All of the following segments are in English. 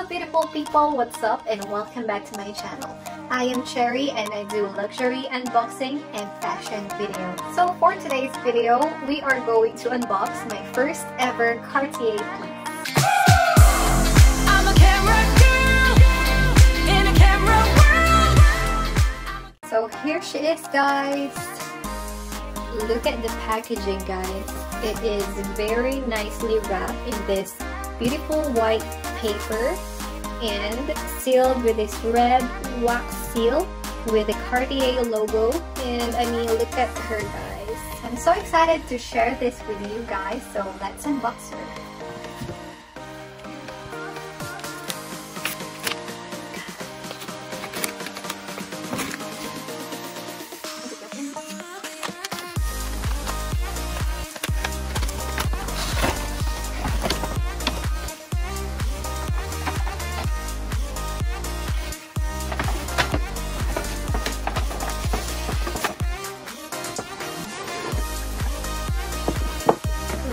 Hello beautiful people, what's up and welcome back to my channel. I am Cherry and I do luxury unboxing and fashion videos. So for today's video, we are going to unbox my first ever Cartier piece. I'm a camera girl in a camera world. So here she is, guys. Look at the packaging, guys. It is very nicely wrapped in this beautiful white paper and sealed with this red wax seal with the Cartier logo. And I mean, look at her, guys. I'm so excited to share this with you guys, so let's unbox her.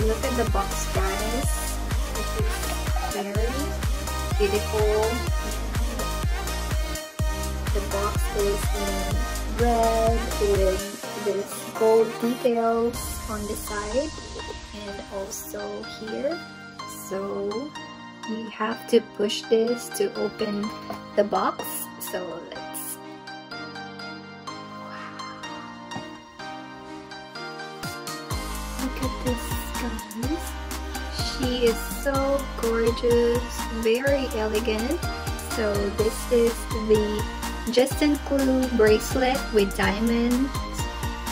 Look at the box, guys. This is very beautiful. The box is in red with this gold details on the side and also here. So you have to push this to open the box. So let's. Wow. Look at this. She is so gorgeous, very elegant. So this is the Juste Clou bracelet with diamonds.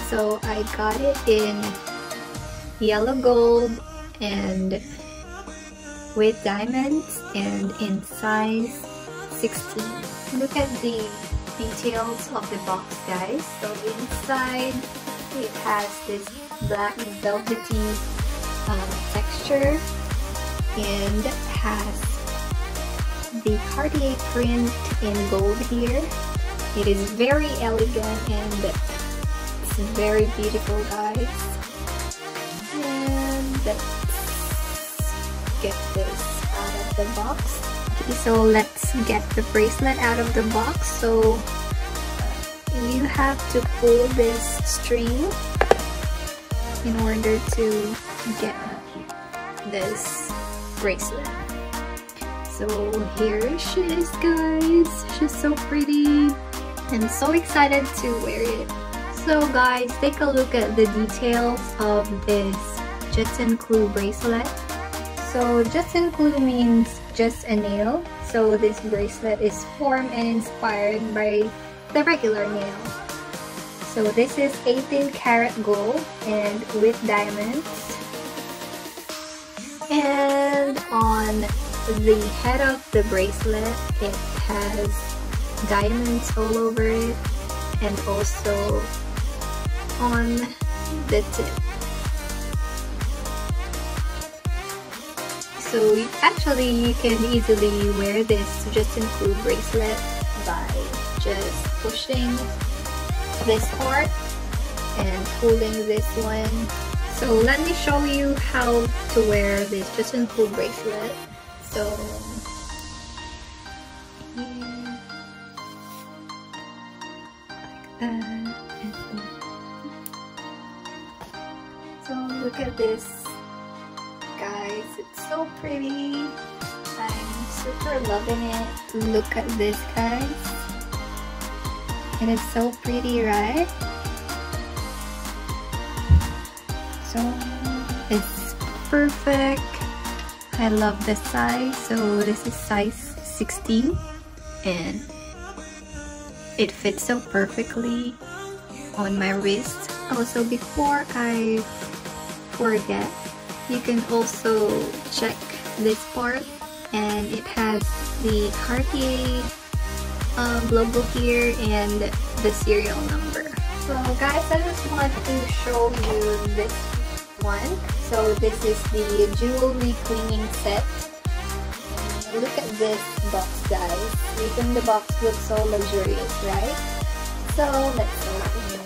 So I got it in yellow gold and with diamonds and in size 16. Look at the details of the box, guys. So inside it has this black velvety texture and has the Cartier print in gold here. It is very elegant and it's very beautiful, guys. And let's get this out of the box. Okay, so let's get the bracelet out of the box. So you have to pull this string in order to get this bracelet. So here she is, guys. She's so pretty. I'm so excited to wear it. So guys, take a look at the details of this Juste Clou bracelet. So Juste Clou means just a nail. So this bracelet is formed and inspired by the regular nail. So this is 18 karat gold and with diamonds. And on the head of the bracelet, it has diamonds all over it and also on the tip. So actually you can easily wear this Juste Clou bracelet by just pushing this part and pulling this one. So let me show you how to wear this Juste Clou bracelet. So here, like that. So look at this, guys. It's so pretty. I'm super loving it. Look at this, guys. And it's so pretty, right? So it's perfect. I love the size. So this is size 16 and it fits so perfectly on my wrist. Also, before I forget, you can also check this part and it has the Cartier logo here and the serial number. So guys, I just want to show you this one. So this is the jewelry cleaning set. And look at this box, guys. Even the box looks so luxurious, right? So let's open it.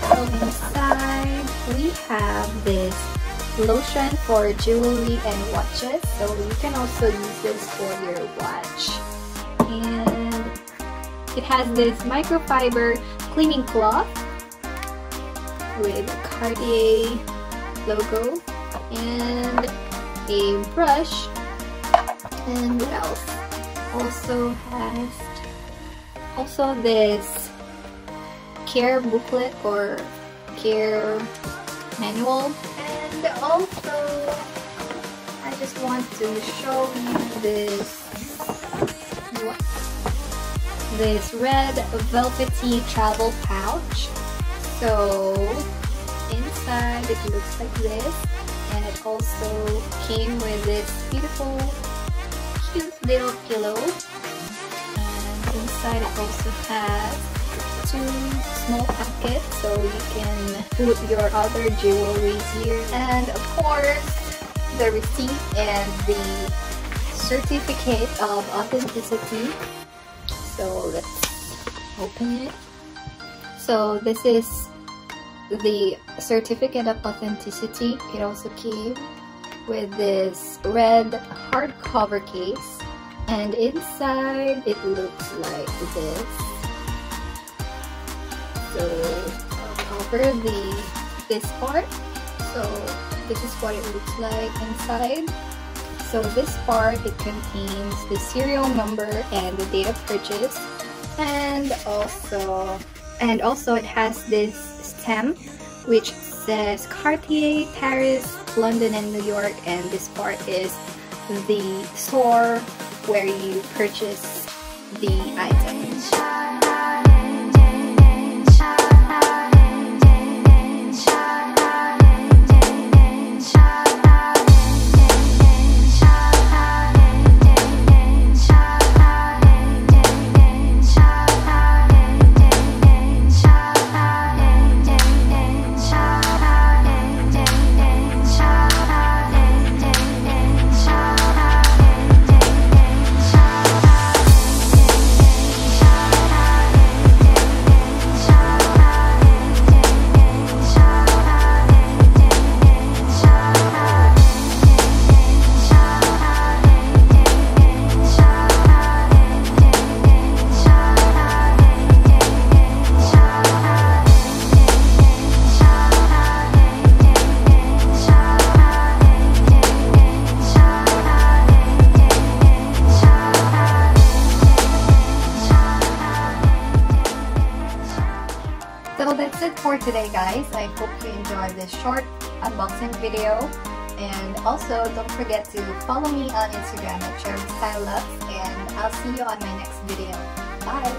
So inside we have this lotion for jewelry and watches, so you can also use this for your watch. And it has this microfiber cleaning cloth with Cartier logo, and a brush. And what else? Also has this care booklet or care manual. And also I just want to show you this red velvety travel pouch. So inside it looks like this, and it also came with this beautiful cute little pillow, and inside it also has 2 small pockets so you can put your other jewelries here, and of course the receipt and the certificate of authenticity. So let's open it. So this is the certificate of authenticity. It also came with this red hardcover case, and inside it looks like this. So I'll cover this part. So this is what it looks like inside. So this part, it contains the serial number and the date of purchase, and also it has this stamp which says Cartier, Paris, London, and New York, and this part is the store where you purchase the items. So that's it for today, guys. I hope you enjoyed this short unboxing video. And also, don't forget to follow me on Instagram at CherryStyleLux, and I'll see you on my next video. Bye!